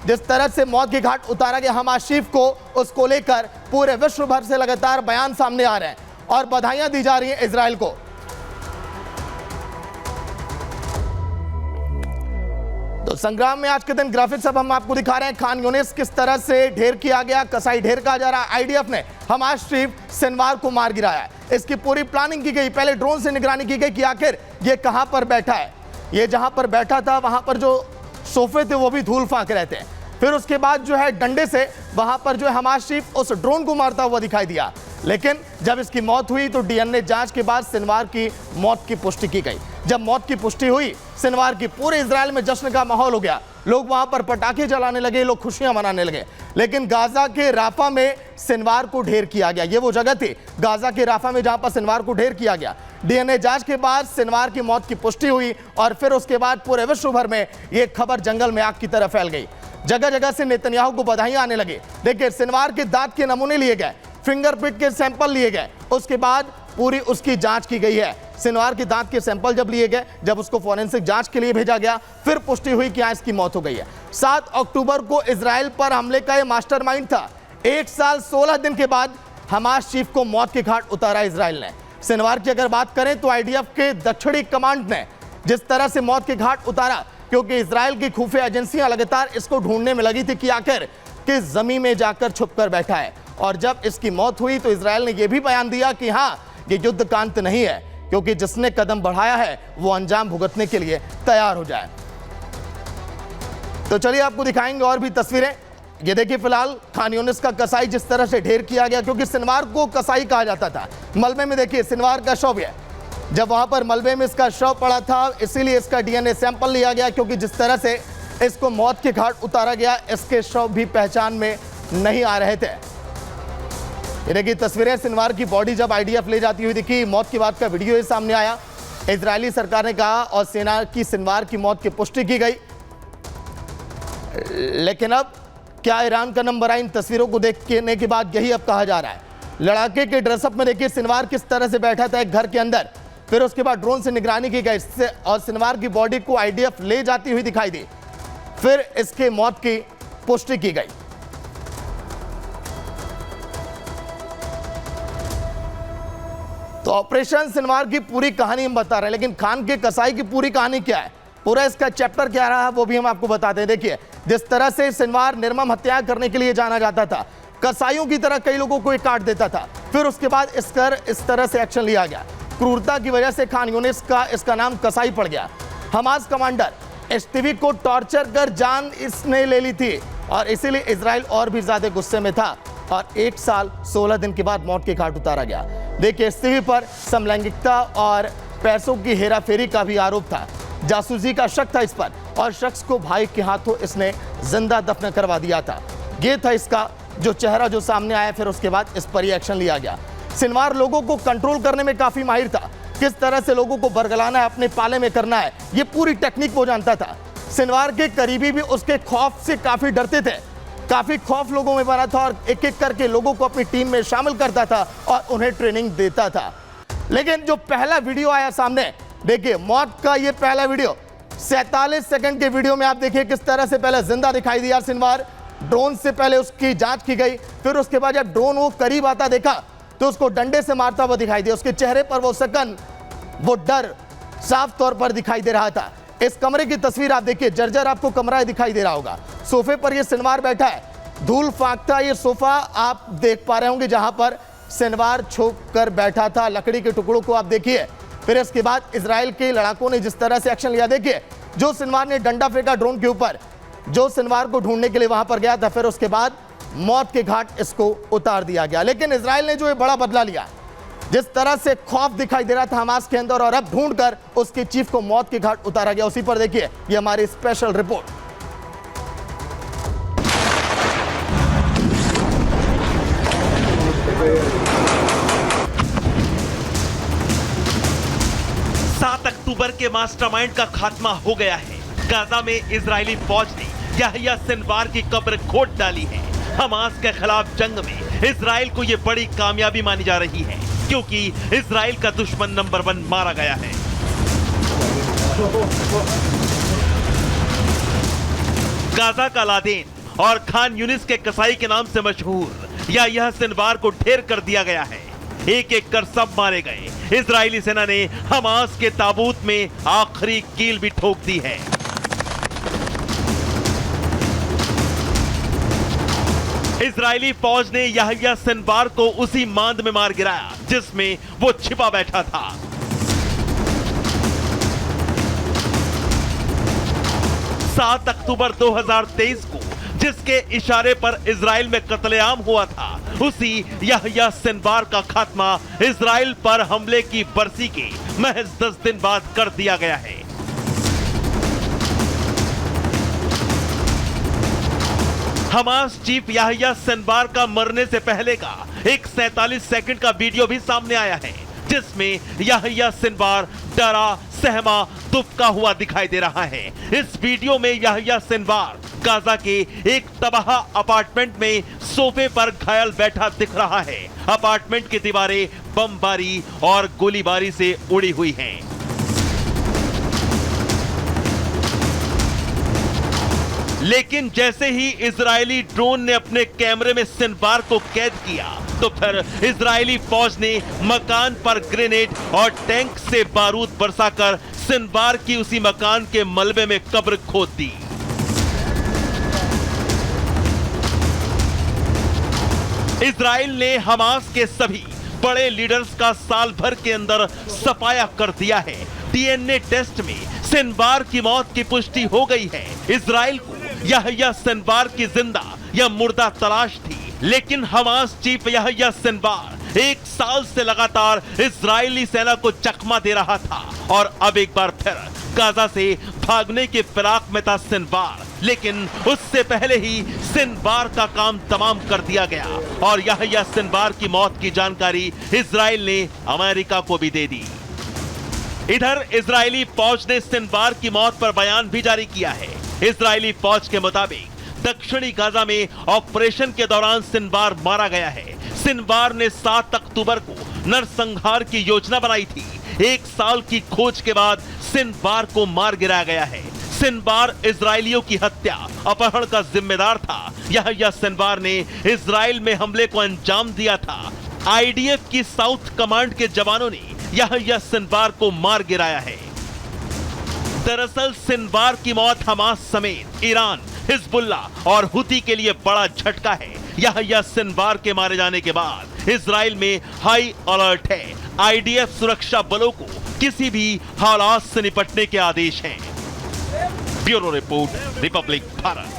जिस तरह से मौत के घाट उतारा गया हमास शरीफ को, उसको लेकर पूरे विश्व भर से लगातार बयान सामने आ रहे हैं और बधाइयां दी जा रही हैं इजराइल को। तो संग्राम में आज के दिन ग्राफिक्स अब हम आपको दिखा रहे हैं। खान यूनिस किस तरह से ढेर किया गया, कसाई ढेर कहा जा रहा है। आईडीएफ ने हमास शरीफ सिनवार को मार गिराया है। इसकी पूरी प्लानिंग की गई, पहले ड्रोन से निगरानी की गई कि आखिर ये कहां पर बैठा है। ये जहां पर बैठा था वहां पर जो सोफे थे वो भी धूल फांक रहे थे। फिर उसके बाद जो है डंडे से वहां पर जो है हमास शरीफ उस ड्रोन को मारता हुआ दिखाई दिया। लेकिन जब इसकी मौत हुई तो डीएनए जांच के बाद सिनवार की मौत की पुष्टि की गई। जब मौत की पुष्टि हुई सिनवार की, पूरे इजराइल में जश्न का माहौल हो गया। लोग वहां पर पटाखे जलाने लगे, लोग खुशियां मनाने लगे। लेकिन गाजा के राफा में सिनवार को ढेर किया गया। ये वो जगह थी गाजा के राफा में जहां पर सिनवार को ढेर किया गया। डीएनए जांच के बाद सिनवार की मौत की पुष्टि हुई और फिर उसके बाद पूरे विश्व भर में यह खबर जंगल में आग की तरह फैल गई। जगह जगह से नेतन्याहू को बधाइयां आने लगी। देखिए, सिनवार के दांत के नमूने लिए गए, फिंगरप्रिंट के सैंपल लिए गए, उसके बाद पूरी उसकी जांच की गई है। सिनवार के दांत के सैंपल जब लिए गए, जब उसको फॉरेंसिक जांच के लिए भेजा गया, फिर पुष्टि हुई कि इसकी मौत हो गई है। 7 अक्टूबर को इजराइल पर हमले का यह मास्टरमाइंड था। 1 साल 16 दिन के बाद हमास चीफ को मौत के घाट उतारा इजराइल ने। सिनवार की अगर बात करें तो आईडीएफ के दक्षिणी कमांड ने जिस तरह से मौत के घाट उतारा, क्योंकि इजराइल की खुफिया एजेंसियां लगातार इसको ढूंढने में लगी थी कि आखिर किस जमीन में जाकर छुपकर बैठा है। और जब इसकी मौत हुई तो इजराइल ने यह भी बयान दिया कि हां, ये युद्ध का अंत नहीं है, क्योंकि जिसने कदम बढ़ाया है वो अंजाम भुगतने के लिए तैयार हो जाए। तो चलिए आपको दिखाएंगे और भी तस्वीरें। ये देखिए, फिलहाल खान यूनिस का कसाई जिस तरह से ढेर किया गया, क्योंकि सिनवार को कसाई कहा जाता था। मलबे में देखिए सिनवार का शव है। जब वहां पर मलबे में इसका शव पड़ा था, इसीलिए इसका डीएनए सैंपल लिया गया, क्योंकि जिस तरह से इसको मौत के घाट उतारा गया, इसके शव भी पहचान में नहीं आ रहे थे। ये देखिए तस्वीरें, सिनवार की बॉडी जब आईडीएफ ले जाती हुई दिखी। मौत की बात का वीडियो ये सामने आया। इजरायली सरकार ने कहा और सेना की सिनवार की मौत की पुष्टि की गई। लेकिन अब क्या ईरान का नंबर आई? इन तस्वीरों को देखने के बाद यही अब कहा जा रहा है। लड़ाके के ड्रेसअप में देखिए सिनवार किस तरह से बैठा था एक घर के अंदर। फिर उसके बाद ड्रोन से निगरानी की गई और सिनवार की बॉडी को आईडीएफ ले जाती हुई दिखाई दी। फिर इसके मौत की पुष्टि की गई। तो ऑपरेशन सिनवार की पूरी कहानी हम बता रहे हैं, लेकिन खान के कसाई की पूरी कहानी क्या है, पूरा इसका चैप्टर क्या रहा, वो भी हम आपको बताते हैं। देखिए, जिस तरह से सिनवार निर्मम हत्या करने के लिए जाना जाता था, कसाईयों की तरह कई लोगों को काट देता था। फिर उसके बाद इस तरह से एक्शन लिया गया। क्रूरता की वजह से खान यूनिस का इसका नाम कसाई पड़ गया। हमास कमांडर एस्तीवी को टॉर्चर कर जान इसने ले ली थी और इसीलिए इजराइल और भी ज्यादा गुस्से में था और 1 साल 16 दिन के बाद मौत के घाट उतारा गया। देखिए, एस्तीवी पर समलैंगिकता और पैसों की हेराफेरी का भी आरोप था। जासूसी का शक था इस पर और शख्स को भाई के हाथों इसने जिंदा दफन करवा दिया था। ये था इसका जो चेहरा जो सामने आया। फिर उसके बाद इस पर ही एक्शन लिया गया। सिनवार लोगों को कंट्रोल करने में काफी माहिर था। किस तरह से लोगों को बरगलाना है, अपने पाले में करना है, ये पूरी टेक्निक वो जानता था। सिनवार के करीबी भी उसके खौफ से काफी डरते थे। काफी खौफ लोगों में बना था और एक एक करके लोगों को अपनी टीम में शामिल करता था और उन्हें ट्रेनिंग देता था। लेकिन जो पहला वीडियो आया सामने, देखिए मौत का ये पहला वीडियो 47 सेकंड के वीडियो में आप देखिए किस तरह से पहले जिंदा दिखाई दिया सिनवार। ड्रोन से पहले उसकी जांच की गई। फिर उसके बाद जब ड्रोन वो करीब आता देखा तो उसको डंडे से मारता हुआ दिखाई दिया। उसके चेहरे पर वो सकन, वो डर साफ तौर पर दिखाई दे रहा था। इस कमरे की तस्वीर आप देखिए, जर्जर आपको कमरा दिखाई दे रहा होगा। सोफे पर ये सिनवार बैठा है, धूल फांकता ये सोफा आप देख पा रहे होंगे जहां पर सिनवार छुप कर बैठा था। लकड़ी के टुकड़ों को आप देखिए। फिर इसके बाद इजराइल के लड़ाकों ने जिस तरह से एक्शन लिया, देखिए जो सिनवार ने डंडा फेंका ड्रोन के ऊपर, जो सिनवार को ढूंढने के लिए वहां पर गया था, फिर उसके बाद मौत के घाट इसको उतार दिया गया। लेकिन इजराइल ने जो ये बड़ा बदला लिया, जिस तरह से खौफ दिखाई दे रहा था हमास के अंदर और अब ढूंढकर उसके चीफ को मौत के घाट उतारा गया, उसी पर देखिए ये हमारी स्पेशल रिपोर्ट। अक्टूबर के मास्टरमाइंड का खात्मा हो गया है। गाजा में इजरायली फौज ने याहिया सिनवार की कब्र खोद डाली है। हमास के खिलाफ जंग में इजराइल को यह बड़ी कामयाबी मानी जा रही है, क्योंकि इजराइल का दुश्मन नंबर 1 मारा गया है। गाजा का लादेन और खान यूनिस के कसाई के नाम से मशहूर यह सिनवार को ढेर कर दिया गया है। एक एक कर सब मारे गए। इजरायली सेना ने हमास के ताबूत में आखिरी कील भी ठोक दी है। इजरायली फौज ने याह्या सिनवार को उसी मांद में मार गिराया जिसमें वो छिपा बैठा था। सात अक्टूबर 2023 को जिसके इशारे पर इजराइल में कत्लेआम हुआ था, उसी याह्या सिनवार का खात्मा इजराइल पर हमले की बरसी के महज 10 दिन बाद कर दिया गया है। हमास चीफ याह्या सिनवार का मरने से पहले का एक 47 सेकंड का वीडियो भी सामने आया है जिसमें याह्या सिनवार डरा, सहमा, दुबका हुआ दिखाई दे रहा है। इस वीडियो में याह्या सिनवार गाजा के एक तबाह अपार्टमेंट में सोफे पर घायल बैठा दिख रहा है। अपार्टमेंट की दीवारें बमबारी और गोलीबारी से उड़ी हुई हैं। लेकिन जैसे ही इजरायली ड्रोन ने अपने कैमरे में सिनवार को कैद किया तो फिर इजरायली फौज ने मकान पर ग्रेनेड और टैंक से बारूद बरसाकर सिनवार की उसी मकान के मलबे में कब्र खोद दी। इजराइल ने हमास के सभी बड़े लीडर्स का साल भर के अंदर सफाया कर दिया है। डीएनए टेस्ट में सिनवार की मौत की पुष्टि हो गई है। इजराइल को याह्या सिनवार की जिंदा या मुर्दा तलाश थी, लेकिन हमास चीफ याह्या सिनवार 1 साल से लगातार इजरायली सेना को चकमा दे रहा था और अब एक बार फिर गाजा से भागने के फिराक में था सिनवार। लेकिन उससे पहले ही सिनवार का काम तमाम कर दिया गया और याह्या सिनवार की मौत की जानकारी इजराइल ने अमेरिका को भी दे दी। इधर इजरायली फौज ने सिनवार की मौत पर बयान भी जारी किया है। इजरायली फौज के मुताबिक दक्षिणी गाजा में ऑपरेशन के दौरान सिनवार मारा गया है। सिनवार ने 7 अक्टूबर को नरसंहार की योजना बनाई थी। 1 साल की खोज के बाद सिनवार को मार गिराया गया है। सिनवार इजरायलियों की हत्या, अपहरण का जिम्मेदार था। याह्या सिनवार ने इजराइल में हमले को अंजाम दिया था। आईडीएफ की साउथ कमांड के जवानों ने याह्या सिनवार को मार गिराया है। दरअसल सिनवार की मौत हमास समेत ईरान, हिजबुल्ला और हुती के लिए बड़ा झटका है। याह्या सिनवार के मारे जाने के बाद इजराइल में हाई अलर्ट है। आईडीएफ सुरक्षा बलों को किसी भी हालात से निपटने के आदेश हैं। Bureau report, Republic Bharat.